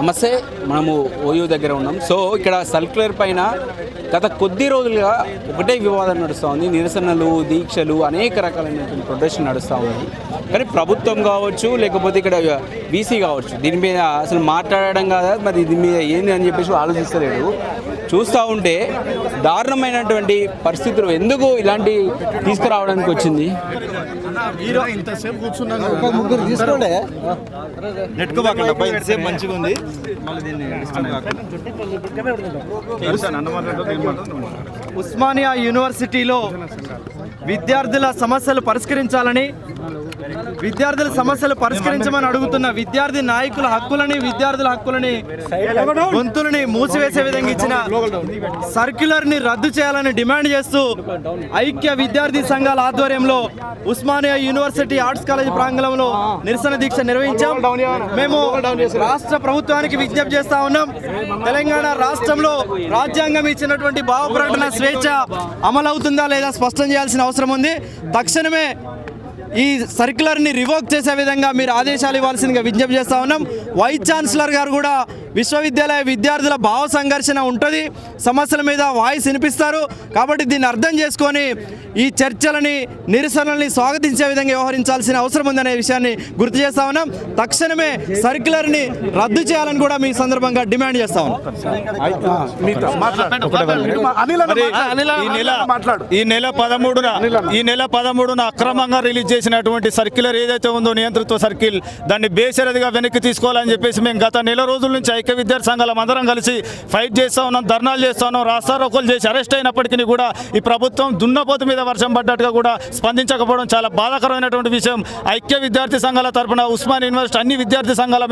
నమస్తే, మనము ఓయూ దగ్గర ఉన్నాం. సో ఇక్కడ సర్క్యులర్ పైన గత కొద్ది రోజులుగా ఒకటే వివాదం నడుస్తూ ఉంది. నిరసనలు, దీక్షలు, అనేక రకాలైనటువంటి ప్రొటెస్ట్ నడుస్తూ ఉంది. కానీ ప్రభుత్వం కావచ్చు, లేకపోతే ఇక్కడ వీసీ కావచ్చు, దీని మీద అసలు మాట్లాడడం కాదా, మరి దీని మీద ఏంది అని చెప్పేసి ఆలోచిస్తలేడు. చూస్తూ ఉంటే దారుణమైనటువంటి పరిస్థితులు ఎందుకు ఇలాంటి తీసుకురావడానికి వచ్చింది. ఇంతసేపు కూర్చున్నాను, ముగ్గురు తీసుకోండి, మంచిగా ఉంది. ఉస్మానియా యూనివర్సిటీలో విద్యార్థుల సమస్యలు పరిష్కరించాలని, విద్యార్థుల సమస్యలు పరిష్కరించమని అడుగుతున్న విద్యార్థి నాయకుల హక్కులని, విద్యార్థుల హక్కులని, గొంతులని మూసివేసే విధంగా ఇచ్చిన సర్క్యులర్ని రద్దు చేయాలని డిమాండ్ చేస్తూ ఐక్య విద్యార్థి సంఘాల ఆధ్వర్యంలో ఉస్మానియా యూనివర్సిటీ ఆర్ట్స్ కాలేజ్ ప్రాంగణంలో నిరసన దీక్ష నిర్వహించాం. మేము రాష్ట్ర ప్రభుత్వానికి విజ్ఞప్తి చేస్తా ఉన్నాం. తెలంగాణ రాష్ట్రంలో రాజ్యాంగం ఇచ్చినటువంటి భావ ప్రకటన స్వేచ్ఛ అమలవుతుందా లేదా స్పష్టం చేయాల్సిన అవసరం ఉంది. తక్షణమే ఈ సర్క్యులర్ని రివోక్ చేసే విధంగా మీరు ఆదేశాలు ఇవ్వాల్సిందిగా విజ్ఞప్తి చేస్తా ఉన్నాం. వైస్ ఛాన్సలర్ గారు కూడా విశ్వవిద్యాలయ విద్యార్థుల భావ సంఘర్షణ ఉంటుంది, సమస్యల మీద వాయిస్ వినిపిస్తారు. కాబట్టి దీన్ని అర్థం చేసుకొని ఈ చర్చలని, నిరసనల్ని స్వాగతించే విధంగా వ్యవహరించాల్సిన అవసరం ఉందనే విషయాన్ని గుర్తు చేస్తా ఉన్నాం. తక్షణమే సర్క్యులర్ని రద్దు చేయాలని కూడా మీ సందర్భంగా డిమాండ్ చేస్తా ఉన్నాం. ఈ నెల 13న అక్రమంగా రిలీజ్ చేసినటువంటి సర్క్యులర్ ఏదైతే ఉందో, నియంత్రిత సర్కిల్, దాన్ని బేషరతుగా వెనక్కి తీసుకోవాలని చెప్పేసి మేము గత నెల రోజుల నుంచి ఐక్య విద్యార్థి సంఘాలం అందరం కలిసి ఫైట్ చేస్తూ ఉన్నాం, ధర్నాలు చేస్తూ ఉన్నాం, రాస్తారోకోలు చేసి అరెస్ట్ అయినప్పటికీ కూడా ఈ ప్రభుత్వం దున్నపోతు మీద వర్షం పడ్డట్టుగా కూడా స్పందించకపోవడం చాలా బాధాకరమైనటువంటి విషయం. ఐక్య విద్యార్థి సంఘాల తరఫున, ఉస్మానియా యూనివర్సిటీ అన్ని విద్యార్థి సంఘాల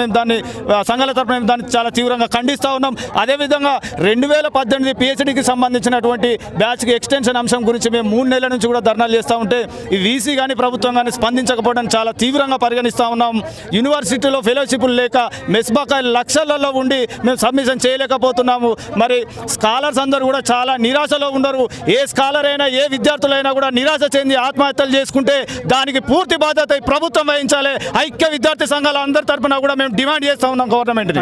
తరఫున మేము దాన్ని చాలా తీవ్రంగా ఖండిస్తూ ఉన్నాం. అదేవిధంగా 2018 PhDకి సంబంధించినటువంటి బ్యాచ్కి ఎక్స్టెన్షన్ అంశం గురించి మేము 3 నెలల నుంచి కూడా ధర్నాలు చేస్తూ ఉంటే ఈ వీసీ కానీ ప్రభుత్వం కానీ స్పందించకపోవడం చాలా తీవ్రంగా పరిగణిస్తూ ఉన్నాం. యూనివర్సిటీలో ఫెలోషిప్లు లేక మెస్బాకాయలు లక్షలలో ఉండి మేము సబ్మిషన్ చేయలేకపోతున్నాము. మరి స్కాలర్స్ అందరూ కూడా చాలా నిరాశలో ఉండరు. ఏ స్కాలర్ అయినా, ఏ విద్యార్థులైనా కూడా నిరాశ చెంది ఆత్మహత్యలు చేసుకుంటే దానికి పూర్తి బాధ్యత ప్రభుత్వం వహించాలి. ఐక్య విద్యార్థి సంఘాల అందరి తరఫున కూడా మేము డిమాండ్ చేస్తూ ఉన్నాం గవర్నమెంట్.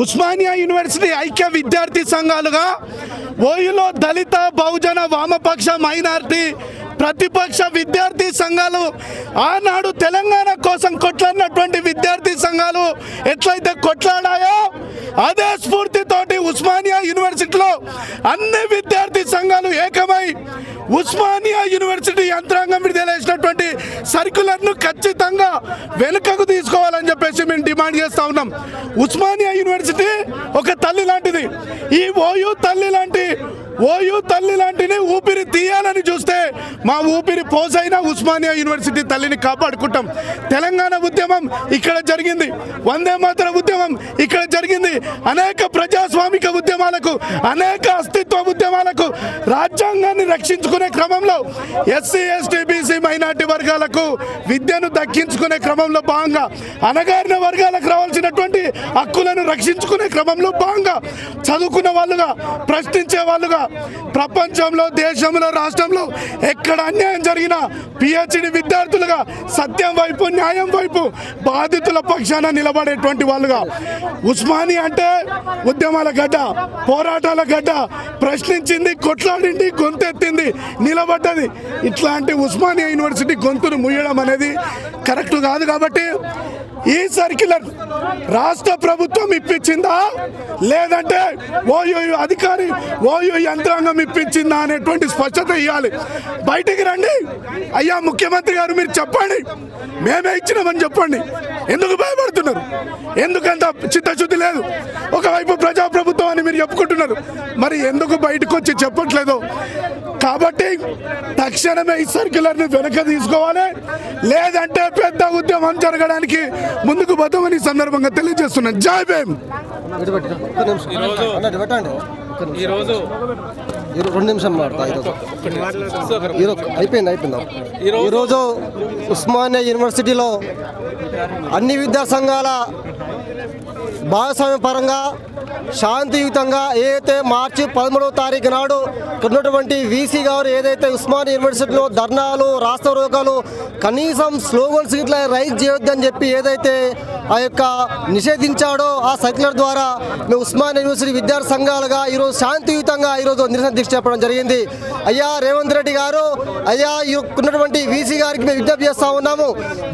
ఉస్మానియా యూనివర్సిటీ ఐక్య విద్యార్థి సంఘాలుగా ఓయూలో దళిత, బహుజన, వామపక్ష, మైనారిటీ, ప్రతిపక్ష విద్యార్థి సంఘాలు, ఆనాడు తెలంగాణ కోసం కొట్లాడినటువంటి విద్యార్థి సంఘాలు ఎట్లయితే కొట్లాడాయో అదే స్ఫూర్తితోటి ఉస్మానియా యూనివర్సిటీలో అన్ని విద్యార్థి సంఘాలు ఏకమై ఉస్మానియా యూనివర్సిటీ యంత్రాంగం విడుదల చేసినటువంటి సర్క్యులర్ను ఖచ్చితంగా వెనుకకు తీసుకోవాలని చెప్పేసి మేము డిమాండ్ చేస్తూ ఉన్నాం. ఉస్మానియా యూనివర్సిటీ ఒక తల్లి లాంటిది. ఈ ఓయూ తల్లి లాంటిని ఊపిరి తీయాలని చూస్తే మా ఊపిరి పోసైనా ఉస్మానియా యూనివర్సిటీ తల్లిని కాపాడుకుంటాం. తెలంగాణ ఉద్యమం ఇక్కడ జరిగింది, వందే మాతర ఉద్యమం ఇక్కడ జరిగింది, అనేక ప్రజాస్వామిక ఉద్యమాలకు, అనేక అస్తిత్వ ఉద్యమాలకు, రాజ్యాంగాన్ని రక్షించుకునే క్రమంలో ఎస్సీ, ఎస్టీ, బీసీ, మైనార్టీ వర్గాలకు విద్యను దక్కించుకునే క్రమంలో భాగంగా, అణగారిన వర్గాలకు రావాల్సినటువంటి హక్కులను రక్షించుకునే క్రమంలో భాగంగా చదువుకున్న వాళ్ళుగా, ప్రశ్నించే వాళ్ళుగా, ప్రపంచంలో, దేశంలో, రాష్ట్రంలో ఎక్కడ అన్యాయం జరిగినా పిహెచ్డి విద్యార్థులుగా సత్యం వైపు, న్యాయం వైపు, బాధితుల పక్షాన నిలబడేటువంటి వాళ్ళుగా, ఉస్మానియా అంటే ఉద్యమాల గడ్డ, పోరాటాల గడ్డ, ప్రశ్నించింది, కొట్లాడింది, గొంతెత్తింది, నిలబడ్డది. ఇట్లాంటి ఉస్మానియా యూనివర్సిటీ గొంతును ముయ్యడం అనేది కరెక్ట్ కాదు. కాబట్టి ఈ సర్క్యులర్ రాష్ట్ర ప్రభుత్వం ఇప్పించిందా లేదంటే ఓయూ అధికారి, ఓయూ యంత్రాంగం ఇప్పించిందా అనేటువంటి స్పష్టత ఇవ్వాలి. బయటికి రండి అయ్యా ముఖ్యమంత్రి గారు, మీరు చెప్పండి, మేమే ఇచ్చినామని చెప్పండి. ఎందుకు భయపడుతున్నారు? ఎందుకంత చిత్తశుద్ధి లేదు? ఒకవైపు ప్రజాప్రభుత్వం అని మీరు చెప్పుకుంటున్నారు, మరి ఎందుకు బయటకు వచ్చి చెప్పట్లేదు? కాబట్టి తక్షణమే ఈ సర్క్యులర్ని వెనక తీసుకోవాలి, లేదంటే పెద్ద ఉద్యమం జరగడానికి ముందుకు పోతామని సందర్భంగా తెలియజేస్తున్నాను. జై భీమ్. ఈరోజు 2 నిమిషాలు అయిపోయింది. ఈరోజు ఉస్మానియా యూనివర్సిటీలో అన్ని విద్యా సంఘాల భాగస్వామ్య పరంగా శాంతియుతంగా ఏదైతే మార్చి 13వ తారీఖు నాడు ఉన్నటువంటి వీసీ గారు ఏదైతే ఉస్మానియా యూనివర్సిటీలో ధర్నాలు, రాస్తారోకాలు, కనీసం స్లోగన్స్ ఇట్లా రైజ్ చేయొద్దని చెప్పి ఏదైతే ఆ యొక్క నిషేధించాడో ఆ సర్క్యులర్ ద్వారా మేము ఉస్మానియా యూనివర్సిటీ విద్యార్థి సంఘాలుగా ఈరోజు శాంతియుతంగా ఈరోజు నిరసన దీక్ష చెప్పడం జరిగింది. అయ్యా రేవంత్ రెడ్డి గారు, అయ్యా ఉన్నటువంటి వీసీ గారికి మేము విజ్ఞప్తి చేస్తూ ఉన్నాము.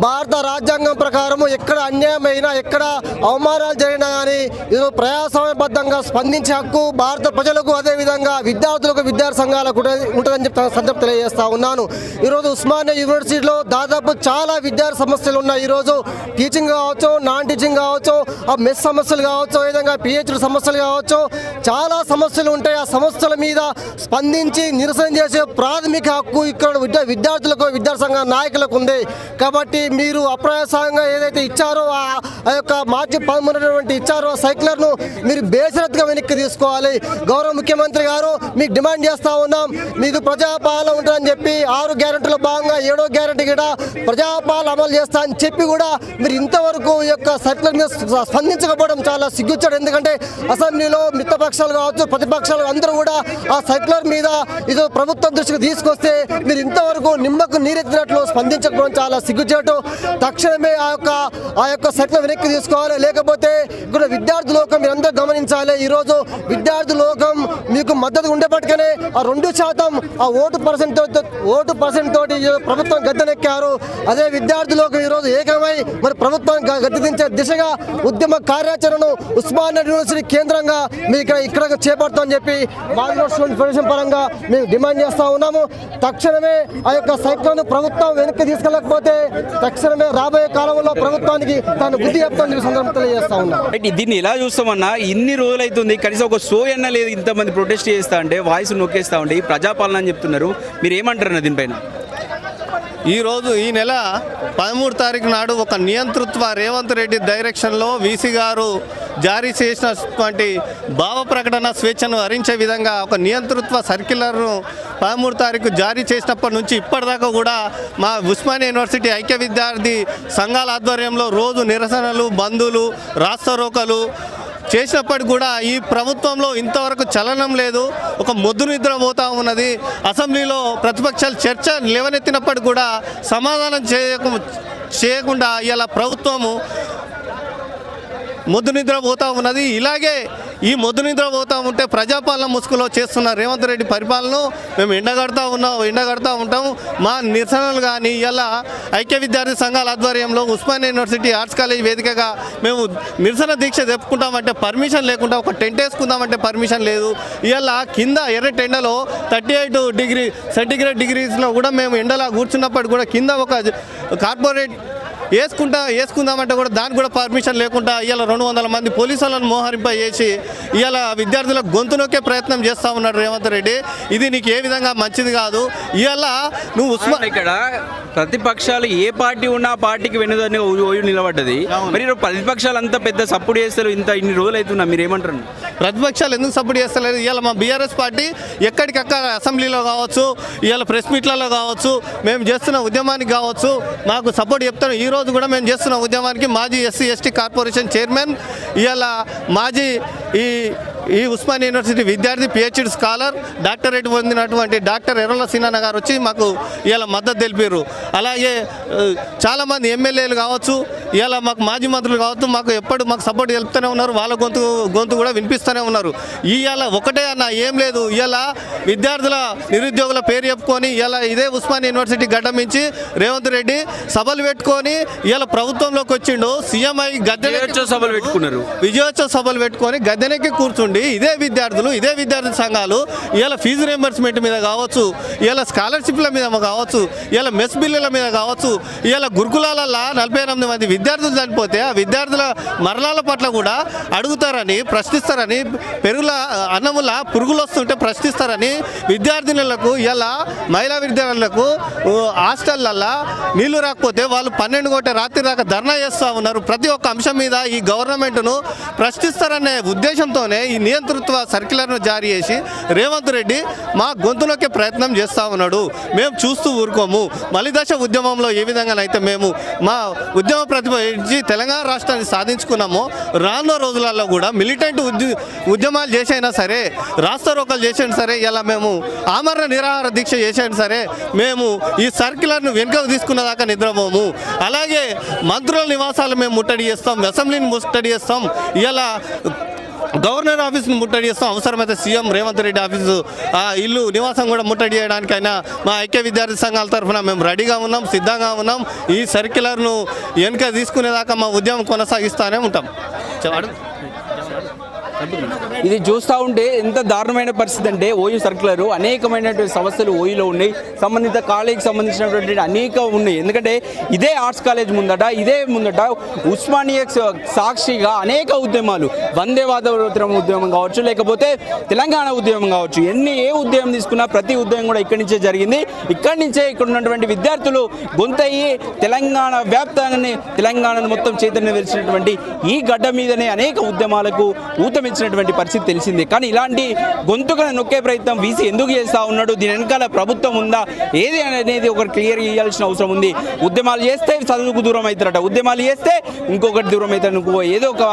భారత రాజ్యాంగం ప్రకారం ఎక్కడ అన్యాయమైనా ఎక్కడ అవమానాలు జరిగినా కానీ ఈరోజు ప్రజాస్వామ్యబద్ధంగా స్పందించే హక్కు భారత ప్రజలకు అదేవిధంగా విద్యార్థులకు విద్యార్థి సంఘాలకు ఉంటుందని చెప్పి సందర్భం తెలియజేస్తా ఉన్నాను. ఈరోజు ఉస్మానియా యూనివర్సిటీలో దాదాపు చాలా విద్యార్థి సమస్యలు ఉన్నాయి. ఈరోజు టీచింగ్ కావచ్చు, నాన్ టీచింగ్ కావచ్చు, ఆ మెస్ సమస్యలు కావచ్చు, విధంగా పిహెచ్డి సమస్యలు కావచ్చు, చాలా సమస్యలు ఉంటాయి. ఆ సమస్యల మీద స్పందించి నిరసన చేసే ప్రాథమిక హక్కు ఇక్కడ విద్యార్థులకు విద్యార్థి సంఘ నాయకులకు ఉంది. కాబట్టి మీరు అప్రయాసంగా ఏదైతే ఇచ్చారో ఆ యొక్క మార్చి 13 ఇచ్చారో సైక్యులర్ను మీరు బేషరతుగా వెనక్కి తీసుకోవాలి. గౌరవ ముఖ్యమంత్రి గారు మీకు డిమాండ్ చేస్తూ ఉన్నాం, మీకు ప్రజాపాలన ఉంటుందని చెప్పి 6 గ్యారెంటీలో భాగంగా 7వ గ్యారెంటీ కూడా ప్రజాపాలన అమలు చేస్తా అని చెప్పి కూడా మీరు ఇంతవరకు ఈ యొక్క సర్క్యులర్ మీద స్పందించకపోవడం చాలా సిగ్గుచ్చాడు. ఎందుకంటే అసెంబ్లీలో మిత్రపక్షాలు కావచ్చు, ప్రతిపక్షాలు అందరూ కూడా ఆ సర్క్యులర్ మీద ఇది ప్రభుత్వం దృష్టికి తీసుకొస్తే మీరు ఇంతవరకు నిమ్మకు నీరెత్తినట్లు స్పందించకపోవడం చాలా సిగ్గుచేటు. తక్షణమే ఆ యొక్క సర్క్యులర్ వెనక్కి తీసుకోవాలి. లేకపోతే ఇక్కడ విద్యార్థి లోకం మీరందరూ గమనించాలి. ఈరోజు విద్యార్థి లోకం మీకు మద్దతు ఉండేప్పటికనే ఆ 2% ఆ ఓటు పర్సెంట్ తోటి ప్రభుత్వం గద్దెనెక్కారు. అదే విద్యార్థి లోకం ఈరోజు ఏకమై మరి ప్రభుత్వం గద్దెదించే దిశగా ఉద్యమ కార్యాచరణను ఉస్మానియా యూనివర్సిటీ కేంద్రంగా మీకు ఇక్కడ చేపడతామని చెప్పి మాదిగ స్టూడెంట్ ఫెడరేషన్ పరంగా మేము డిమాండ్ చేస్తూ ఉన్నాము. తక్షణమే ఆ యొక్క సైక్లోన్ ప్రభుత్వం వెనక్కి తీసుకెళ్ళకపోతే తక్షణమే రాబోయే కాలంలో ప్రభుత్వానికి తాను బుద్ధి చెప్తామని సందర్భంగా తెలియజేస్తా ఉన్నాం. దీన్ని ఎలా చూస్తామన్నా, ఇన్ని రోజులు అవుతుంది కనీసం ఒక షో అన్న లేదు. ఇంతమంది ప్రొటెస్ట్ చేస్తా ఉంటే వాయిస్ నొక్కేస్తా ఉంటే ఈ ప్రజాపాలన అని చెప్తున్నారు. మీరు ఏమంటారు దీనిపైన? ఈరోజు ఈ నెల 13 తారీఖు నాడు ఒక నియంతృత్వ రేవంత్ రెడ్డి డైరెక్షన్లో వీసీ గారు జారీ చేసినటువంటి భావ ప్రకటన స్వేచ్ఛను హరించే విధంగా ఒక నియంతృత్వ సర్క్యులర్ను 13 తారీఖు జారీ చేసినప్పటి నుంచి ఇప్పటిదాకా కూడా మా ఉస్మానియా యూనివర్సిటీ ఐక్య విద్యార్థి సంఘాల ఆధ్వర్యంలో రోజు నిరసనలు, బంధులు, రాస్తారోకలు చేసినప్పటికి కూడా ఈ ప్రభుత్వంలో ఇంతవరకు చలనం లేదు. ఒక మొద్దు నిద్ర పోతా ఉన్నది. అసెంబ్లీలో ప్రతిపక్షాలు చర్చ లేవనెత్తినప్పటికి కూడా సమాధానం చేయకుండా ఇలా ప్రభుత్వము మొద్దు నిద్ర పోతా ఉన్నది. ఇలాగే ఈ మొద్దు నిద్ర పోతా ఉంటే ప్రజాపాలన ముసుగులో చేస్తున్న రేవంత్ రెడ్డి పరిపాలనను మేము ఎండగడతా ఉంటాం. మా నిరసనలు కానీ ఇలా ఐక్య విద్యార్థి సంఘాల ఆధ్వర్యంలో ఉస్మానియా యూనివర్సిటీ ఆర్ట్స్ కాలేజ్ వేదికగా మేము నిరసన దీక్ష చెప్పుకుంటామంటే పర్మిషన్ లేకుండా ఒక టెంట్ వేసుకుందామంటే పర్మిషన్ లేదు. ఇలా కింద ఎర్రటి ఎండలో 38 డిగ్రీ సెంటిగ్రేడ్ డిగ్రీస్లో కూడా మేము ఎండలా కూర్చున్నప్పటికి కూడా కింద ఒక కార్పొరేట్ వేసుకుందామంటే కూడా దానికి కూడా పర్మిషన్ లేకుండా ఇవాళ 200 మంది పోలీసులను మోహరింపజేసి ఇవాళ విద్యార్థులకు గొంతు నొక్కే ప్రయత్నం చేస్తూ ఉన్నాడు రేవంత్ రెడ్డి. ఇది నీకు ఏ విధంగా మంచిది కాదు. ఇవాళ నువ్వు ఇక్కడ ప్రతిపక్షాలు ఏ పార్టీ ఉన్నా ఆ పార్టీకి వెనుదని ఓయూ నిలబడ్డది. మరి ప్రతిపక్షాలు అంతా పెద్ద సపోర్ట్ చేస్తారు. ఇన్ని రోజులు అవుతున్నా మీరు ఏమంటారు? ప్రతిపక్షాలు ఎందుకు సపోర్ట్ చేస్తలేదు? ఇవాళ మా బీఆర్ఎస్ పార్టీ ఎక్కడికక్కడ అసెంబ్లీలో కావచ్చు, ఇవాళ ప్రెస్ మీట్లలో కావచ్చు, మేము చేస్తున్న ఉద్యమానికి కావచ్చు మాకు సపోర్ట్ చెప్తాను. ఈరోజు కూడా మేము చేస్తున్న ఉద్యమానికి మాజీ ఎస్సీ ఎస్టీ కార్పొరేషన్ చైర్మన్, ఇవాళ మాజీ ఈ ఉస్మానియా యూనివర్సిటీ విద్యార్థి, పిహెచ్డి స్కాలర్, డాక్టరేట్ పొందినటువంటి డాక్టర్ ఎర్రల సీనన్న గారు వచ్చి మాకు ఇవాళ మద్దతు తెలిపారు. అలాగే చాలామంది ఎమ్మెల్యేలు కావచ్చు, ఇవాళ మాకు మాజీ మంత్రులు కావచ్చు, మాకు సపోర్ట్ తెలుపుతూనే ఉన్నారు. వాళ్ళ గొంతు కూడా వినిపిస్తూనే ఉన్నారు. ఇవాళ ఒకటే అన్న ఏం లేదు. ఇవాళ విద్యార్థుల నిరుద్యోగుల పేరు చెప్పుకొని ఇవాళ ఇదే ఉస్మానియా యూనివర్సిటీ గడ్డమించి రేవంత్ రెడ్డి సభలు పెట్టుకొని ఇవాళ ప్రభుత్వంలోకి వచ్చిండు. సీఎం అయి విజయోత్సవ సభలు పెట్టుకొని గద్దెనెక్కి కూర్చుండి ఇదే విద్యార్థి సంఘాలు ఇవాళ ఫీజు రియంబర్స్మెంట్ మీద కావచ్చు, ఇవాళ స్కాలర్షిప్ల మీద కావచ్చు, ఇవాళ మెస్ బిల్లుల మీద కావచ్చు, ఇవాళ గురుకులాలలో 48 మంది విద్యార్థులు చనిపోతే ఆ విద్యార్థుల మరణాల పట్ల కూడా అడుగుతారని, ప్రశ్నిస్తారని, అన్నముల పురుగులు వస్తుంటే ప్రశ్నిస్తారని విద్యార్థినులకు ఇలా మహిళా విద్యార్థులకు హాస్టళ్లలో నీళ్లు రాకపోతే వాళ్ళు 12 గంటల రాత్రి దాకా ధర్నా చేస్తూ ఉన్నారు. ప్రతి ఒక్క అంశం మీద ఈ గవర్నమెంట్ను ప్రశ్నిస్తారనే ఉద్దేశంతోనే ఈ నియంతృత్వ సర్క్యులర్ను జారీ చేసి రేవంత్ రెడ్డి మా గొంతులోకి ప్రయత్నం చేస్తూ ఉన్నాడు. మేము చూస్తూ ఊరుకోము. మలిదశ ఉద్యమంలో ఏ విధంగానైతే మేము మా ఉద్యమ ప్రతిపాదించి తెలంగాణ రాష్ట్రాన్ని సాధించుకున్నామో రానున్న రోజులలో కూడా మిలిటెంట్ ఉద్యమాలు చేసైనా సరే, రాస్తా రోకలు చేసైనా సరే, ఇలా మేము ఆమరణ నిరాహార దీక్ష చేసైనా సరే మేము ఈ సర్క్యులర్ను వెనుకకు తీసుకున్న దాకా నిద్రపోము. అలాగే మంత్రుల నివాసాలు మేము ముట్టడి చేస్తాం, అసెంబ్లీని ముట్టడి చేస్తాం, ఇలా గవర్నర్ ఆఫీస్ని ముట్టడి చేస్తాం. అవసరమైతే సీఎం రేవంత్ రెడ్డి ఆఫీసు ఇల్లు నివాసం కూడా ముట్టడి చేయడానికైనా మా ఐక్య విద్యార్థి సంఘాల తరఫున మేము రెడీగా ఉన్నాం, సిద్ధంగా ఉన్నాం. ఈ సర్క్యులర్ను వెనుక తీసుకునేదాకా మా ఉద్యమం కొనసాగిస్తూనే ఉంటాం. ఇది చూస్తూ ఉంటే ఎంత దారుణమైన పరిస్థితి అంటే ఓయూ సర్క్యులర్ అనేకమైనటువంటి సమస్యలు ఓయూలో ఉన్నాయి. సంబంధిత కాలేజీకి సంబంధించినటువంటి అనేక ఉన్నాయి. ఎందుకంటే ఇదే ఆర్ట్స్ కాలేజ్ ముందట ఉస్మానియా సాక్షిగా అనేక ఉద్యమాలు, వందే మాతరం ఉద్యమం కావచ్చు, లేకపోతే తెలంగాణ ఉద్యమం కావచ్చు, ఏ ఉద్యమం తీసుకున్నా ప్రతి ఉద్యమం కూడా ఇక్కడి నుంచే జరిగింది. ఇక్కడి నుంచే ఇక్కడ ఉన్నటువంటి విద్యార్థులు గొంతయ్యి తెలంగాణ వ్యాప్తంగానే తెలంగాణను మొత్తం చైతన్యం తెలిసినటువంటి ఈ గడ్డ మీదనే అనేక ఉద్యమాలకు ఊతమిచ్చినటువంటి పరిస్థితి తెలిసిందే. కానీ ఇలాంటి గొంతుకను నొక్కే ప్రయత్నం వీసీ ఎందుకు చేస్తూ ఉన్నాడు, దీని వెనకాల ప్రభుత్వం ఉందా ఏది అనేది ఒకటి క్లియర్ చేయాల్సిన అవసరం ఉంది. ఉద్యమాలు చేస్తే చదువుకు దూరం అవుతారట, ఉద్యమాలు చేస్తే ఇంకొకటి దూరం అవుతారు, ఏదో ఒక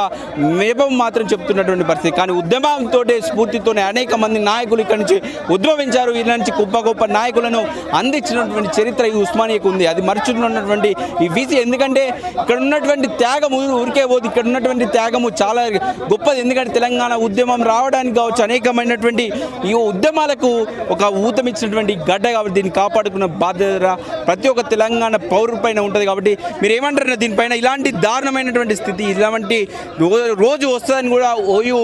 మేపం మాత్రం చెప్తున్నటువంటి పరిస్థితి. కానీ ఉద్యమంతో స్ఫూర్తితోనే అనేక మంది నాయకులు ఇక్కడి నుంచి ఉద్భవించారు. వీళ్ళ నుంచి గొప్ప నాయకులను అందించినటువంటి చరిత్ర ఈ ఉస్మానియాకు ఉంది. అది మర్చుతున్నటువంటి ఈ వీసీ, ఎందుకంటే ఇక్కడ ఉన్నటువంటి త్యాగం ఊరికే పోదు, ఇక్కడ ఉన్నటువంటి త్యాగము చాలా గొప్పది. ఎందుకంటే తెలంగాణ ఉద్యమం రావడానికి కావచ్చు, అనేకమైనటువంటి ఈ ఉద్యమాలకు ఒక ఊతమిచ్చినటువంటి గడ్డ కాబట్టి దీన్ని కాపాడుకున్న బాధ్యత ప్రతి ఒక్క తెలంగాణ పౌరు పైన ఉంటుంది. కాబట్టి మీరు ఏమంటారు దీనిపైన? ఇలాంటి దారుణమైనటువంటి స్థితి, ఇలాంటి రోజు వస్తుందని కూడా ఓయూ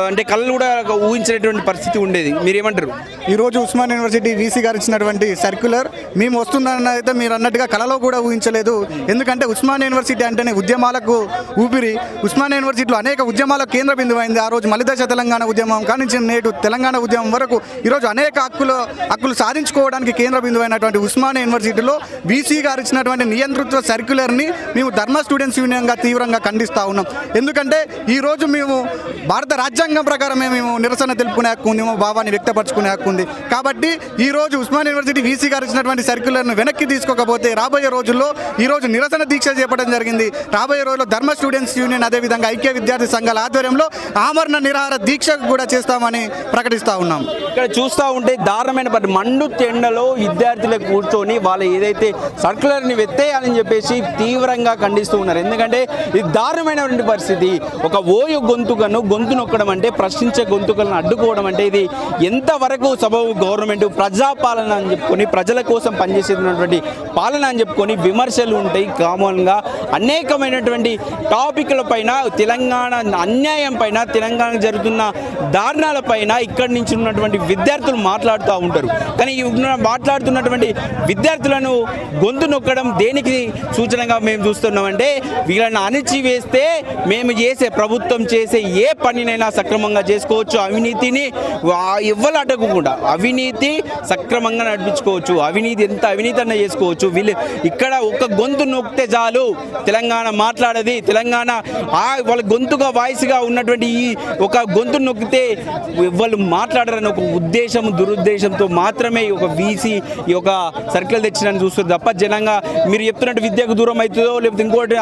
అంటే కళ్ళు కూడా ఊహించినటువంటి పరిస్థితి ఉండేది. మీరేమంటారు? ఈరోజు ఉస్మాన్ యూనివర్సిటీ వీసీ గారు ఇచ్చినటువంటి సర్క్యులర్ మేము వస్తుందని అయితే మీరు అన్నట్టుగా కలలో కూడా ఊహించలేదు. ఎందుకంటే ఉస్మాన్ యూనివర్సిటీ అంటేనే ఉద్యమాలకు ఊపిరి. ఉస్మాన్ యూనివర్సిటీలో అనేక ఉద్యమాల కేంద్ర బిందువు అయింది. ఆ రోజు మలిదశ తెలంగాణ ఉద్యమం కానీ నేడు తెలంగాణ ఉద్యమం వరకు ఈరోజు అనేక హక్కులు సాధించుకోవడానికి కేంద్ర బిందువు అయినటువంటి ఉస్మాన్ యూనివర్సిటీలో వీసీ గారు ఇచ్చినటువంటి నియంతృత్వ సర్క్యులర్ని మేము ధర్మ స్టూడెంట్స్ యూనియన్గా తీవ్రంగా ఖండిస్తూ ఉన్నాం. ఎందుకంటే ఈరోజు మేము భారత రాజ్యాంగం ప్రకారమే మేము నిరసన తెలుపుకునే హక్కు ఉంది, మా భావాన్ని వ్యక్తపరచుకునే హక్కు ఉంది. కాబట్టి ఈరోజు ఉస్మాన్ యూనివర్సిటీ వీసీ గారు ఇచ్చినటువంటి సర్క్యులర్ను వెనక్కి తీసుకోకపోతే రాబోయే రోజుల్లో ఈరోజు నిరసన దీక్ష చేపట్టడం జరిగింది. రాబోయే రోజుల్లో ధర్మ స్టూడెంట్స్ యూనియన్ అదేవిధంగా ఐక్య విద్యార్థి సంఘాల ఆధ్వర్యంలో ఆమరణ నిరాహార దీక్ష కూడా చేస్తామని ప్రకటిస్తూ ఉన్నాం. ఇక్కడ చూస్తూ ఉంటే దారుణమైన మండు తెండలో విద్యార్థులు కూర్చొని వాళ్ళు ఏదైతే సర్క్యులర్ని వెత్తేయాలని చెప్పేసి తీవ్రంగా ఖండిస్తూ ఉన్నారు. ఎందుకంటే ఇది దారుణమైనటువంటి పరిస్థితి. ఒక ఓయు గొంతు నొక్కడం అంటే, ప్రశ్నించే గొంతుకలను అడ్డుకోవడం అంటే ఇది ఎంతవరకు సబబు? గవర్నమెంట్ ప్రజాపాలన అని చెప్పుకొని ప్రజల కోసం పనిచేసేటువంటి పాలన అని చెప్పుకొని విమర్శలు ఉంటాయి. కామన్గా అనేకమైనటువంటి టాపిక్ల పైన, తెలంగాణ అన్యాయం పైన, తెలంగాణ జరుగుతున్న దారుణాల పైన ఇక్కడి నుంచి ఉన్నటువంటి విద్యార్థులు మాట్లాడుతూ ఉంటారు. కానీ మాట్లాడుతున్నటువంటి విద్యార్థులను గొంతు నొక్కడం దేనికి సూచనగా మేము చూస్తున్నామంటే, వీళ్ళని అణిచివేస్తే మేము ప్రభుత్వం చేసే ఏ పనినైనా సక్రమంగా చేసుకోవచ్చు. అవినీతిని ఎవ్వరు అడ్డకుండా అవినీతి సక్రమంగా నడిపించుకోవచ్చు. ఎంత అవినీతి అన్న చేసుకోవచ్చు. వీళ్ళు ఇక్కడ ఒక గొంతు నొక్కితే చాలు తెలంగాణ మాట్లాడది, తెలంగాణ వాళ్ళ గొంతుగా వాయిస్గా ఉన్నటువంటి ఈ ఒక గొంతు నొక్కితే వాళ్ళు మాట్లాడరని ఒక దురుద్దేశంతో మాత్రమే ఒక వీసీ ఈ యొక్క సర్కిల్ తెచ్చినని చూస్తుంది తప్ప జనంగా మీరు చెప్తున్నట్టు విద్యకు దూరం అవుతుందో లేకపోతే ఇంకోటి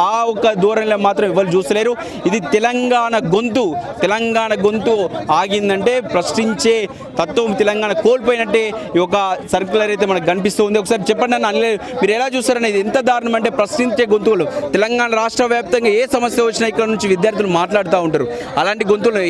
ఆ ఒక దూరంలో మాత్రం ఎవరు చూస్తలేరు. ఇది తెలంగాణ గొంతు ఆగిందంటే ప్రశ్నించే తత్వం తెలంగాణ కోల్పోయినట్టే ఈ యొక్క సర్క్యులర్ అయితే మనకు కనిపిస్తూ ఉంది. ఒకసారి చెప్పండి అన్న, మీరు ఎలా చూస్తారని? ఇది ఎంత దారుణం అంటే ప్రశ్నించే గొంతువులు తెలంగాణ రాష్ట్ర వ్యాప్తంగా ఏ సమస్య వచ్చినా ఇక్కడ నుంచి విద్యార్థులు మాట్లాడుతూ ఉంటారు. అలాంటి గొంతులు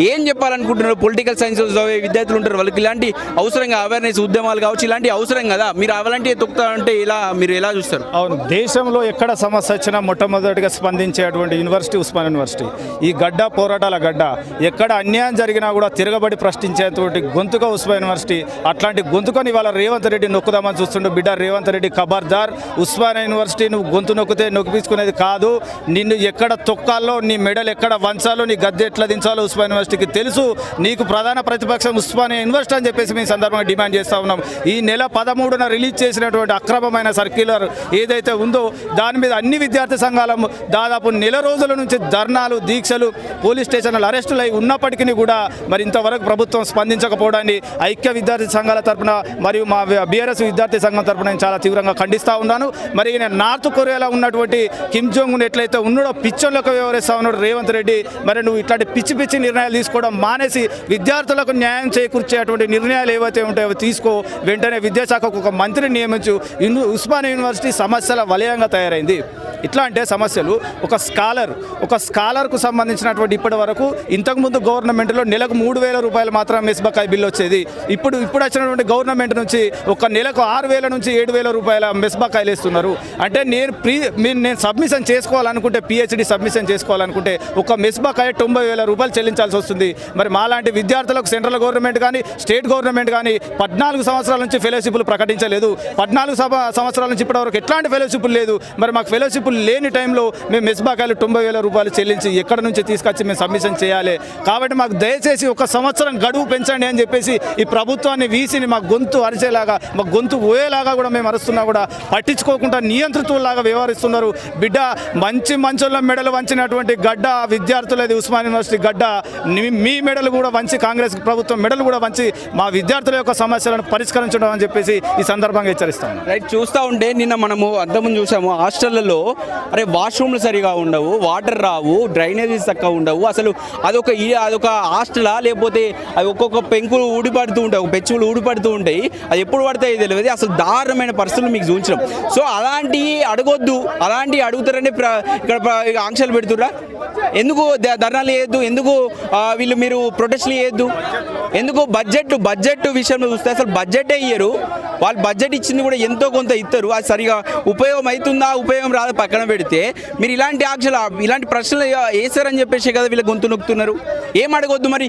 ఏం చెప్పాలనుకుంటున్నారు? పొలిటికల్ సైన్స్ విద్యార్థులు ఉంటారు, వాళ్ళకి ఇలాంటి అవసరంగా అవేర్నెస్ ఉద్యమాలు కావచ్చు, ఇలాంటి అవసరం కదా. మీరు అలాంటివి తొక్కుతారంటే మీరు ఎలా చూస్తారు? అవును, దేశంలో ఎక్కడ సమస్య వచ్చినా మొట్టమొదటిగా స్పందించేటువంటి యూనివర్సిటీ ఉస్మాన్ యూనివర్సిటీ. ఈ గడ్డ పోరాటాల గడ్డ. ఎక్కడ అన్యాయం జరిగినా కూడా తిరగబడి ప్రశ్నించేటువంటి గొంతుగా ఉస్మాన్ యూనివర్సిటీ. అట్లాంటి గొంతుకొని ఇవాళ రేవంత్ రెడ్డి నొక్కుదామని చూస్తుండే. బిడ్డ రేవంత్ రెడ్డి ఖబర్దార్, ఉస్మాన్ యూనివర్సిటీ నువ్వు గొంతు నొక్కితే నొక్కిపించుకునేది కాదు. నిన్ను ఎక్కడ తొక్కాలో, నీ మెడలు ఎక్కడ వంచాలో నీ గద్దె ఎట్లా దించాలో ఉస్మానియా యూనివర్సిటీకి తెలుసు. నీకు ప్రధాన ప్రతిపక్షం ఉస్మానియా యూనివర్సిటీ అని చెప్పేసి మేము సందర్భంగా డిమాండ్ చేస్తూ ఉన్నాం. ఈ నెల 13న రిలీజ్ చేసినటువంటి అక్రమమైన సర్క్యులర్ ఏదైతే ఉందో దాని మీద అన్ని విద్యార్థి సంఘాలు దాదాపు నెల రోజుల నుంచి ధర్నాలు, దీక్షలు, పోలీస్ స్టేషన్లు అరెస్టులు అయి ఉన్నప్పటికీ కూడా మరి ఇంతవరకు ప్రభుత్వం స్పందించకపోవడాన్ని ఐక్య విద్యార్థి సంఘాల తరపున మరియు మా బీఆర్ఎస్ విద్యార్థి సంఘం తరపున నేను చాలా తీవ్రంగా ఖండిస్తూ ఉన్నాను. మరి ఈయన నార్త్ కొరియాలో ఉన్నటువంటి కిమ్ జోంగ్ ఉన్ ఎట్లయితే ఉన్నాడో పిచ్చోళ్ళకు వ్యవహరిస్తూ ఉన్నాడు రేవంత్ రెడ్డి. మరి నువ్వు ఇట్లాంటి పిచ్చి పిచ్చి నిర్ణయాలు తీసుకోవడం మానేసి విద్యార్థులకు న్యాయం చేకూర్చేటువంటి నిర్ణయాలు ఏవైతే ఉంటాయో తీసుకో. వెంటనే విద్యాశాఖకు ఒక మంత్రిని నియమించు. ఉస్మానియా యూనివర్సిటీ సమస్యల వలయంగా తయారైంది. ఇట్లా అంటే సమస్యలు ఒక స్కాలర్కు సంబంధించినటువంటి ఇప్పటి వరకు ఇంతకుముందు గవర్నమెంట్లో నెలకు 3,000 రూపాయలు మాత్రం మెస్ బకాయి బిల్లు వచ్చేది. ఇప్పుడు వచ్చినటువంటి గవర్నమెంట్ నుంచి ఒక నెలకు 6,000 నుంచి 7,000 రూపాయల మెస్ బకాయిలు ఇస్తున్నారు. అంటే నేను సబ్మిషన్ చేసుకోవాలనుకుంటే పిహెచ్డి సబ్మిషన్ చేసుకోవాలనుకుంటే ఒక మెస్ బకాయి 90,000 రూపాయలు చెల్లించాల్సి వస్తుంది. మరి మాలాంటి విద్యార్థులకు సెంట్రల్ గవర్నమెంట్ కానీ స్టేట్ గవర్నమెంట్ కానీ 14 సంవత్సరాల నుంచి ఫెలోషిప్లు ప్రకటించలేదు. 14 సంవత్సరాల నుంచి ఇప్పటివరకు ఎట్లాంటి ఫెలోషిప్లు లేదు. మరి మాకు ఫెలోషిప్లు లేని టైంలో మేము మెస్ బకాయిలు 90,000 రూపాయలు చెల్లించి ఎక్కడ నుంచి తీసుకొచ్చి మేము సబ్మిషన్ చేయాలి. కాబట్టి మాకు దయచేసి ఒక సంవత్సరం గడువు పెంచండి అని చెప్పేసి ఈ ప్రభుత్వాన్ని వీసిని మా గొంతు అరిచేలాగా, మా గొంతు పోయేలాగా కూడా మేము అరుస్తున్నా కూడా పట్టించుకోకుండా నియంత్రితుల్లాగా వ్యవహరిస్తున్నారు. బిడ్డ మంచోళ్ళ మెడలు వంచినటువంటి గడ్డ విద్యార్థులది ఉస్మానియా యూనివర్సిటీ గడ్డ. మీ మెడలు కూడా వంచి కాంగ్రెస్ ప్రభుత్వం మెడలు కూడా వంచి మా విద్యార్థుల యొక్క సమస్యలను పరిష్కరించడం అని చెప్పేసి ఈ సందర్భంగా హెచ్చరిస్తాం. రైట్, చూస్తూ ఉంటే నిన్న మనము అంతకుముందు చూసాము హాస్టళ్లలో అరే వాష్రూమ్లు సరిగా ఉండవు, వాటర్ రావు, డ్రైనేజీస్ తక్కువ ఉండవు. అసలు అదొక హాస్టలా లేకపోతే అది ఒక్కొక్క పెంకులు ఊడిపడుతూ ఉంటాయి, ఒక పెచ్చులు ఊడిపడుతూ ఉంటాయి. అది ఎప్పుడు పడతాయి తెలియదు. అసలు దారుణమైన పరిస్థితులు మీకు చూపించడం. సో అలాంటివి అడగొద్దు, అలాంటివి అడుగుతారని ఇక్కడ ఆంక్షలు పెడుతుర్రా? ఎందుకు ధర్నాలు చేయొద్దు? ఎందుకు మీరు ప్రొటెస్ట్లు చేయొద్దు? ఎందుకు బడ్జెట్ విషయంలో చూస్తే అసలు బడ్జెటే ఇయ్యరు. వాళ్ళు బడ్జెట్ ఇచ్చింది కూడా ఎంతో కొంత ఇస్తారు. అది సరిగా ఉపయోగం అవుతుందా ఉపయోగం రాదా పక్కన పెడితే మీరు ఇలాంటి ఆంక్షలు ఇలాంటి ప్రశ్నలు వేస్తారని చెప్పేసి కదా వీళ్ళ గొంతు నొక్కుతున్నారు. ఏం అడగొద్దు మరి?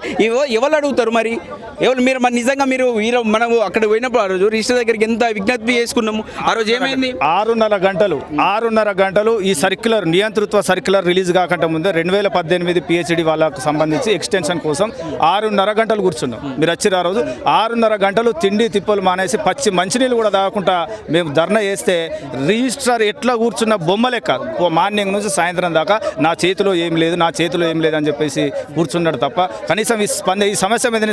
ఎవరు అడుగుతారు మరి? మీరు మరి నిజంగా మనము అక్కడ పోయినప్పుడు ఆ రోజు రిజిస్టర్ దగ్గరికి ఎంత విజ్ఞప్తి చేసుకున్నాము. ఆ రోజు ఏమైంది? 6.5 గంటలు ఈ సర్క్యులర్ నియంతృత్వ సర్క్యులర్ రిలీజ్ కాకుండా ముందే 2018 పిహెచ్డి వాళ్ళకు సంబంధించి ఎక్స్టెన్షన్ కోసం 6.5 గంటలు కూర్చున్నాం. మీరు వచ్చిన ఆ రోజు 6.5 గంటలు తిండి తిప్పలు మానేసి పచ్చి మంచినీళ్ళు కూడా తాగకుండా మేము ధర్నా చేస్తే రిజిస్ట్రార్ ఎట్లా కూర్చున్న బొమ్మ లెక్క మార్నింగ్ నుంచి సాయంత్రం దాకా నా చేతిలో ఏం లేదు అని చెప్పేసి కూర్చున్నాడు తప్ప కనీసం ఈ సమస్య మీద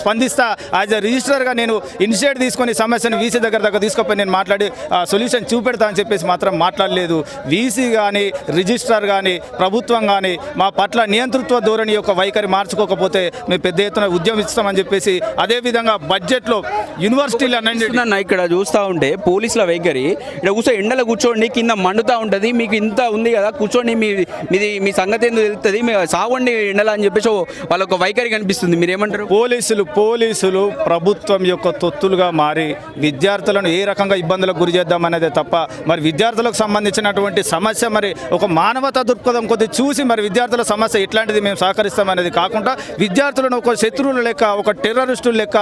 స్పందిస్తా యాజ్ ఎ రిజిస్ట్రార్గా నేను ఇనిషియేట్ తీసుకొని సమస్యను వీసీ దగ్గర తీసుకుపోయి నేను మాట్లాడి సొల్యూషన్ చూపెడతా అని చెప్పేసి మాత్రం మాట్లాడలేదు. వీసీ కానీ రిజిస్ట్రార్ కానీ ప్రభుత్వం కానీ మా పట్ల నియంతృత్వ ధోరణి యొక్క వైఖరి మార్చుకోకపోతే మేము పెద్ద ఎత్తున ఉద్యమిస్తామని చెప్పేసి అదేవిధంగా బడ్జెట్లో యూనివర్సిటీలు అన్న ఇక్కడ చూస్తూ ఉంటే పోలీసుల వైఖరి ఇక్కడ ఎండలో కూర్చోండి, కింద మండుతూ ఉంటుంది, మీకు ఇంత ఉంది కదా కూర్చోండి, మీ సంగతి ఎందుకు తెలుస్తుంది, సాగండి ఎండలా అని చెప్పేసి వాళ్ళ ఒక వైఖరి కనిపిస్తుంది. మీరేమంటారు? పోలీసులు ప్రభుత్వం యొక్క తొత్తులుగా మారి విద్యార్థులను ఏ రకంగా ఇబ్బందులకు గురి చేద్దామనేదే తప్ప మరి విద్యార్థులకు సంబంధించినటువంటి సమస్య మరి ఒక మానవతా దృక్పథం కొద్ది చూసి మరి విద్యార్థుల సమస్య ఎట్లాంటిది మేము సహకరిస్తామనేది కాకుండా విద్యార్థులను ఒక శత్రువుల లెక్క, ఒక టెర్రరిస్టుల లెక్క,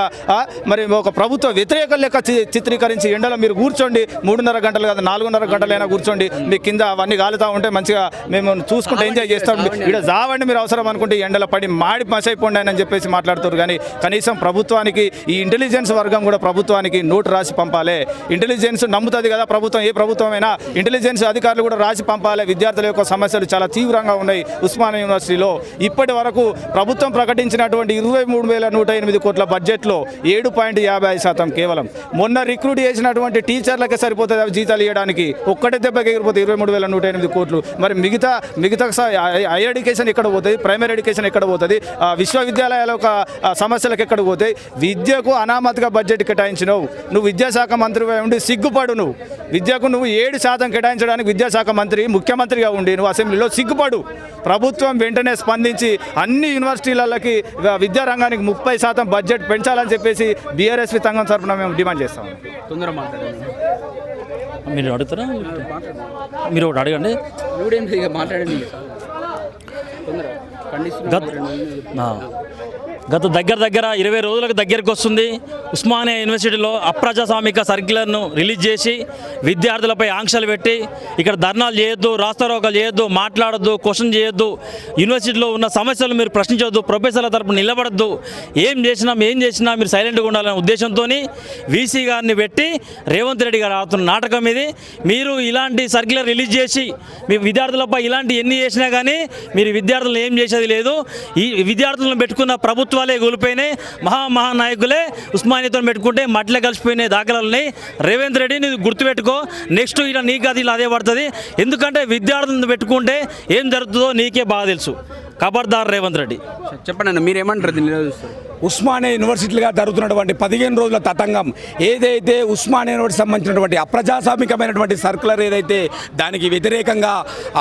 మరి ఒక ప్రభుత్వ వ్యతిరేక లెక్క చిత్రీకరించి ఎండలో మీరు కూర్చోండి 3.5 గంటలు కాదు 4.5 గంటలైనా కూర్చోండి, మీ కింద అవన్నీ కాలుతూ ఉంటే మంచిగా మేము చూసుకుంటే ఎంజాయ్ చేస్తాం, ఇక్కడ జావండి మీరు అవసరం అనుకుంటే ఎండలో పడి మాడి మసైపోండి అని చెప్పేసి మాట్లాడుతారు. కానీ కనీసం ప్రభుత్వానికి ఈ ఇంటెలిజెన్స్ వర్గం కూడా ప్రభుత్వానికి నోటు రాసి పంపాలి. ఇంటెలిజెన్స్ నమ్ముతుంది కదా ప్రభుత్వం, ఏ ప్రభుత్వమైనా ఇంటెలిజెన్స్ అధికారులు కూడా రాసి పంపాలి. విద్యార్థుల యొక్క సమస్యలు చాలా తీవ్రంగా ఉన్నాయి ఉస్మానియా యూనివర్సిటీలో. ఇప్పటి వరకు ప్రభుత్వం ప్రకటించినటువంటి 23,108 కోట్ల బడ్జెట్లో 7.55% కేవలం. మొన్న రిక్రూట్ చేసినటువంటి టీచర్లకే సరిపోతుంది అవి జీతాలు ఇవ్వడానికి. ఒక్కటే దెబ్బకి ఎగిరిపోతే 23,108 కోట్లు. మరి మిగతా హైయర్ ఎడ్యుకేషన్ ఎక్కడ పోతుంది, ప్రైమరీ ఎడ్యుకేషన్ ఎక్కడ పోతుంది, విశ్వవిద్యాలయాల యొక్క సమస్యలకు ఎక్కడ పోతాయి? విద్యకు అనామతిగా బడ్జెట్ కేటాయించినావు. నువ్వు విద్యాశాఖ మంత్రిగా ఉండి సిగ్గుపడు. నువ్వు విద్యకు 7% కేటాయించడానికి విద్యాశాఖ మంత్రి ముఖ్యమంత్రిగా ఉండి నువ్వు అసెంబ్లీలో సిగ్గుపడు. ప్రభుత్వం వెంటనే స్పందించి అన్ని యూనివర్సిటీలకి విద్యారంగానికి 30% బడ్జెట్ పెంచాలని చెప్పేసి బీఆర్ఎస్ సంఘం తరఫున మేము డిమాండ్ చేస్తాం. తొందరగా మాట్లాడండి. మీరు అడుగుతారా? మీరు ఒకటి అడగండి. గత దగ్గర 20 రోజులకు దగ్గరికి వస్తుంది. ఉస్మానియా యూనివర్సిటీలో అప్రజాస్వామిక సర్క్యులర్ను రిలీజ్ చేసి విద్యార్థులపై ఆంక్షలు పెట్టి ఇక్కడ ధర్నాలు చేయొద్దు, రాస్తారోకాలు చేయొద్దు, మాట్లాడొద్దు, క్వశ్చన్ చేయొద్దు, యూనివర్సిటీలో ఉన్న సమస్యలు మీరు ప్రశ్నించవద్దు, ప్రొఫెసర్ల తరపున నిలబడద్దు, ఏం చేసినా మీరు సైలెంట్గా ఉండాలనే ఉద్దేశంతో వీసీ గారిని పెట్టి రేవంత్ రెడ్డి గారు ఆడుతున్న నాటకం ఇది. మీరు ఇలాంటి సర్క్యులర్ రిలీజ్ చేసి మీ విద్యార్థులపై ఇలాంటి ఎన్ని చేసినా కానీ మీరు విద్యార్థులను ఏం చేసేది లేదు. ఈ విద్యార్థులను పెట్టుకున్న ప్రభుత్వాలే కూలిపోయినాయి. మహానాయకులే ఉస్మానియాతో పెట్టుకుంటే మట్టిలో కలిసిపోయినాయి దాఖలాలని. రేవంత్ రెడ్డి నీకు గుర్తుపెట్టుకో, నెక్స్ట్ ఇలా నీకు అది ఇలా అదే పడుతుంది. ఎందుకంటే విద్యార్థులను పెట్టుకుంటే ఏం జరుగుతుందో నీకే బాగా తెలుసు. ఖబర్దార్ రేవంత్ రెడ్డి. చెప్పండి, మీరేమంటారు దీన్ని చూస్తారు? ఉస్మానియా యూనివర్సిటీలుగా జరుగుతున్నటువంటి 15 రోజుల తతంగం ఏదైతే ఉస్మానియా యూనివర్సిటీ సంబంధించినటువంటి అప్రజాస్వామికమైనటువంటి సర్కులర్ ఏదైతే దానికి వ్యతిరేకంగా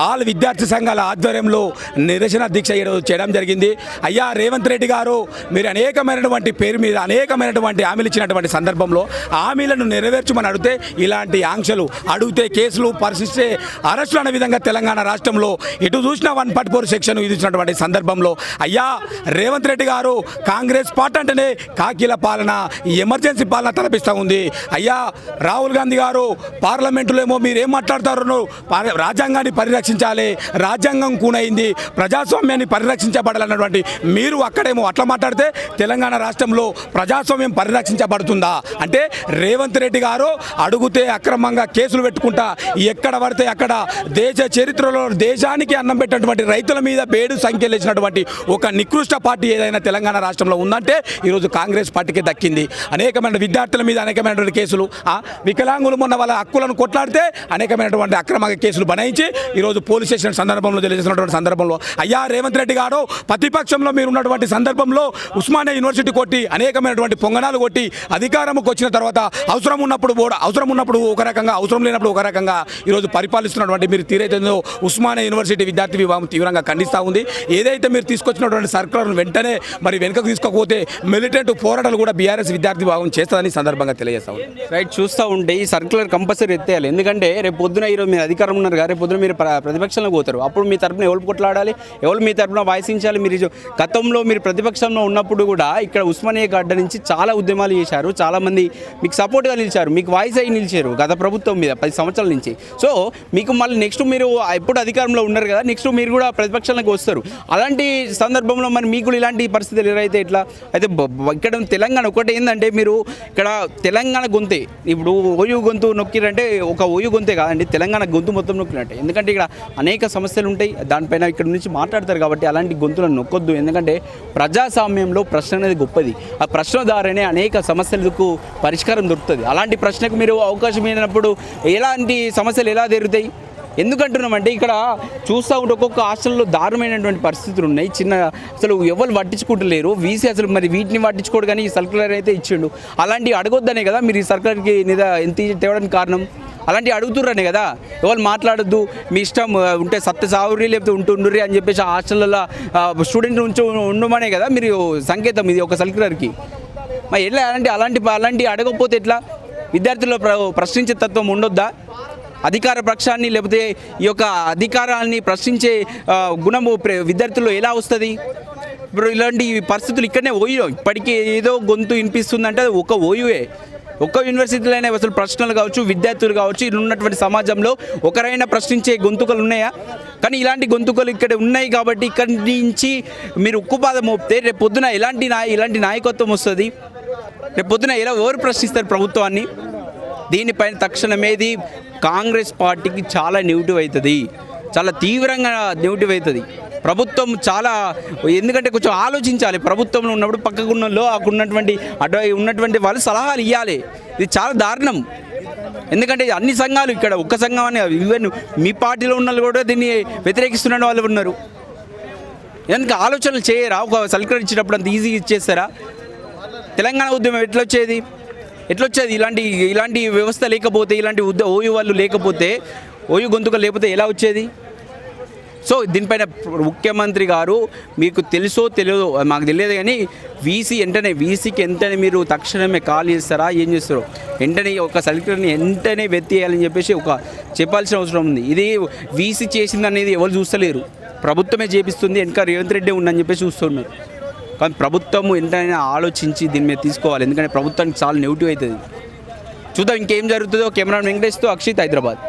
ఆల్ విద్యార్థి సంఘాల ఆధ్వర్యంలో నిరసన దీక్ష చేయడం జరిగింది. అయ్యా రేవంత్ రెడ్డి గారు, మీరు అనేకమైనటువంటి పేరు మీద అనేకమైనటువంటి హామీలు ఇచ్చినటువంటి సందర్భంలో హామీలను నెరవేర్చమని అడిగితే ఇలాంటి ఆంక్షలు అడిగితే కేసులు పరిశీలిస్తే అరెస్టులు అనే విధంగా తెలంగాణ రాష్ట్రంలో ఎటు చూసినా 144 సెక్షన్ విధించినటువంటి సందర్భంలో అయ్యా రేవంత్ రెడ్డి గారు, కాంగ్రెస్ పార్టీ అంటేనే కాకీల పాలన, ఎమర్జెన్సీ పాలన తలపిస్తూ ఉంది. అయ్యా రాహుల్ గాంధీ గారు, పార్లమెంటులో ఏమో మీరు ఏం మాట్లాడుతారు, రాజ్యాంగాన్ని పరిరక్షించాలి, రాజ్యాంగం కూనైంది, ప్రజాస్వామ్యాన్ని పరిరక్షించబడాలన్నటువంటి మీరు అక్కడేమో అట్లా మాట్లాడితే తెలంగాణ రాష్ట్రంలో ప్రజాస్వామ్యం పరిరక్షించబడుతుందా? అంటే రేవంత్ రెడ్డి గారు అడుగుతే అక్రమంగా కేసులు పెట్టుకుంటా ఎక్కడ పడితే అక్కడ దేశ చరిత్రలో దేశానికి అన్నం పెట్టినటువంటి రైతుల మీద బేడు సంఖ్యలు ఇచ్చినటువంటి ఒక నికృష్ట పార్టీ ఏదైనా తెలంగాణ రాష్ట్రంలో ఉందంటే ఈరోజు కాంగ్రెస్ పార్టీకి దక్కింది. అనేకమైన విద్యార్థుల మీద అనేకమైనటువంటి కేసులు, వికలాంగులు మొన్న వాళ్ళ హక్కులను కొట్లాడితే అనేకమైనటువంటి అక్రమ కేసులు బనాయించి ఈరోజు పోలీస్ స్టేషన్ సందర్భంలో తెలిసినటువంటి సందర్భంలో అయ్యా రేవంత్ రెడ్డి గారు, ప్రతిపక్షంలో మీరు ఉన్నటువంటి సందర్భంలో ఉస్మానియా యూనివర్సిటీ కొట్టి అనేకమైనటువంటి పొంగనాలు కొట్టి అధికారంకి వచ్చిన తర్వాత అవసరం ఉన్నప్పుడు ఒక రకంగా, అవసరం లేనప్పుడు ఒక రకంగా ఈరోజు పరిపాలిస్తున్నటువంటి మీరు తీరైతుందో ఉస్మానియా యూనివర్సిటీ విద్యార్థి విభాగం తీవ్రంగా ఖండిస్తూ ఉంది. ఏదైతే మీరు తీసుకొచ్చినటువంటి సర్కులర్ను వెంటనే మరి వెనుకకు తీసుకోకపోతే మిలిటెంట్ పోరాటాలు కూడా బీఆర్ఎస్ విద్యార్థి విభాగం చేస్తుందని సందర్భంగా తెలియజేస్తాం. రైట్, చూస్తూ ఉంటే ఈ సర్క్యులర్ కంపల్సరీ ఎత్తేయాలి. ఎందుకంటే రేపు పొద్దున ఈరోజు మీరు అధికారం ఉన్నారు కదా, రేపు పొద్దున మీరు ప్రతిపక్షంలో పోతారు. అప్పుడు మీ తరపున ఎవరు కొట్లాడాలి, ఎవరు మీ తరపున వాయిసించాలి? మీరు గతంలో మీరు ప్రతిపక్షంలో ఉన్నప్పుడు కూడా ఇక్కడ ఉస్మానియా గడ్డ నుంచి చాలా ఉద్యమాలు చేశారు, చాలామంది మీకు సపోర్ట్గా నిలిచారు, మీకు వాయిస్ అయ్యి నిలిచారు గత ప్రభుత్వం మీద 10 సంవత్సరాల నుంచి. సో మీకు మళ్ళీ నెక్స్ట్ మీరు ఎప్పుడు అధికారంలో ఉన్నారు కదా, నెక్స్ట్ మీరు కూడా ప్రతిపక్షాలకు వస్తారు. అలాంటి సందర్భంలో మరి మీకు ఇలాంటి పరిస్థితులు ఎదురైతే ఎట్లా? అయితే ఇక్కడ తెలంగాణ ఒకటి ఏంటంటే, మీరు ఇక్కడ తెలంగాణ గొంతే, ఇప్పుడు ఓయూ గొంతు నొక్కిరంటే ఒక ఓయూ గొంతే కాదండి, తెలంగాణ గొంతు మొత్తం నొక్కినట్టే. ఎందుకంటే ఇక్కడ అనేక సమస్యలు ఉంటాయి, దానిపైన ఇక్కడ నుంచి మాట్లాడతారు కాబట్టి అలాంటి గొంతులను నొక్కొద్దు. ఎందుకంటే ప్రజాస్వామ్యంలో ప్రశ్న అనేది గొప్పది, ఆ ప్రశ్న ద్వారానే అనేక సమస్యలకు పరిష్కారం దొరుకుతుంది. అలాంటి ప్రశ్నకు మీరు అవకాశం ఇచ్చినప్పుడు ఎలాంటి సమస్యలు ఎలా తీరుతాయి? ఎందుకంటున్నామంటే ఇక్కడ చూస్తూ ఉంటే ఒక్కొక్క హాస్టల్లో దారుణమైనటువంటి పరిస్థితులు ఉన్నాయి. అసలు ఎవరు పట్టించుకుంటలేరు. వీసీ అసలు మరి వీటిని పట్టించుకోడు, కానీ ఈ సర్క్యులర్ అయితే ఇచ్చిండు. అలాంటివి అడగొద్దనే కదా మీరు ఈ సర్క్యులర్కి ఎంత తేవడానికి కారణం? అలాంటివి అడుగుతుర్రనే కదా, ఎవరు మాట్లాడొద్దు, మీ ఇష్టం ఉంటే సత్య సావురి లేకపోతే ఉంటుండ్రి అని చెప్పేసి ఆ హాస్టల్లో స్టూడెంట్ నుంచి ఉండమనే కదా మీరు సంకేతం ఇది ఒక సర్క్యులర్కి. మరి ఎట్లా అలాంటి అడగకపోతే ఎట్లా? విద్యార్థుల్లో ప్రశ్నించే తత్వం ఉండొద్దా? అధికార పక్షాన్ని లేకపోతే ఈ యొక్క అధికారాన్ని ప్రశ్నించే గుణము విద్యార్థుల్లో ఎలా వస్తుంది? ఇప్పుడు ఇలాంటి పరిస్థితులు ఇక్కడనే ఓయూ ఇప్పటికీ ఏదో గొంతు వినిపిస్తుందంటే అది ఒక ఓయూయే. ఒక్క యూనివర్సిటీలోనే అసలు ప్రశ్నలు కావచ్చు, విద్యార్థులు కావచ్చు, ఇలా ఉన్నటువంటి సమాజంలో ఒకరైనా ప్రశ్నించే గొంతుకలు ఉన్నాయా? కానీ ఇలాంటి గొంతుకలు ఇక్కడ ఉన్నాయి కాబట్టి ఇక్కడి నుంచి మీరు ఉక్కుపాదం మోపితే రేపు పొద్దున ఇలాంటి నాయకత్వం వస్తుంది. రేపు పొద్దున ఎవరు ప్రశ్నిస్తారు ప్రభుత్వాన్ని? దీనిపైన తక్షణమేది కాంగ్రెస్ పార్టీకి చాలా నెగిటివ్ అవుతుంది, చాలా తీవ్రంగా నెగిటివ్ అవుతుంది. ప్రభుత్వం చాలా, ఎందుకంటే కొంచెం ఆలోచించాలి. ప్రభుత్వంలో ఉన్నప్పుడు పక్కకున్నలో ఉన్నటువంటి వాళ్ళు సలహాలు ఇవ్వాలి. ఇది చాలా దారుణం. ఎందుకంటే అన్ని సంఘాలు ఇక్కడ ఒక్క సంఘం అని, ఈవెన్ మీ పార్టీలో ఉన్న వాళ్ళు కూడా దీన్ని వ్యతిరేకిస్తున్న వాళ్ళు ఉన్నారు. ఎందుకు ఆలోచనలు చేయరా? ఒక సర్క్యులర్ ఇచ్చినప్పుడు అంత ఈజీగా ఇచ్చేస్తారా? తెలంగాణ ఉద్యమం ఎట్లొచ్చేది? ఇలాంటి వ్యవస్థ లేకపోతే, ఇలాంటి ఓయూ వాళ్ళు లేకపోతే, ఓయూ గొంతుక లేకపోతే ఎలా వచ్చేది? సో దీనిపైన ముఖ్యమంత్రి గారు, మీకు తెలుసో తెలియదో మాకు తెలియదు కానీ వీసీకి వెంటనే మీరు తక్షణమే కాల్ చేస్తారా, ఏం చేస్తారో వెంటనే ఒక సర్క్యులర్ని వెంటనే వెత్తేయాలని చెప్పేసి చెప్పాల్సిన అవసరం ఉంది. ఇది వీసీ చేసింది అనేది ఎవరు చూస్తలేరు, ప్రభుత్వమే చేపిస్తుంది, వెనక రేవంత్ రెడ్డి ఉందని చెప్పేసి చూస్తున్నారు. కానీ ప్రభుత్వం ఎంతైనా ఆలోచించి దీని మీద తీసుకోవాలి, ఎందుకంటే ప్రభుత్వానికి చాలా నెగిటివ్ అవుతుంది. చూద్దాం ఇంకేం జరుగుతుందో. కెమెరా వెంకటేష్తో అక్షిత్, హైదరాబాద్.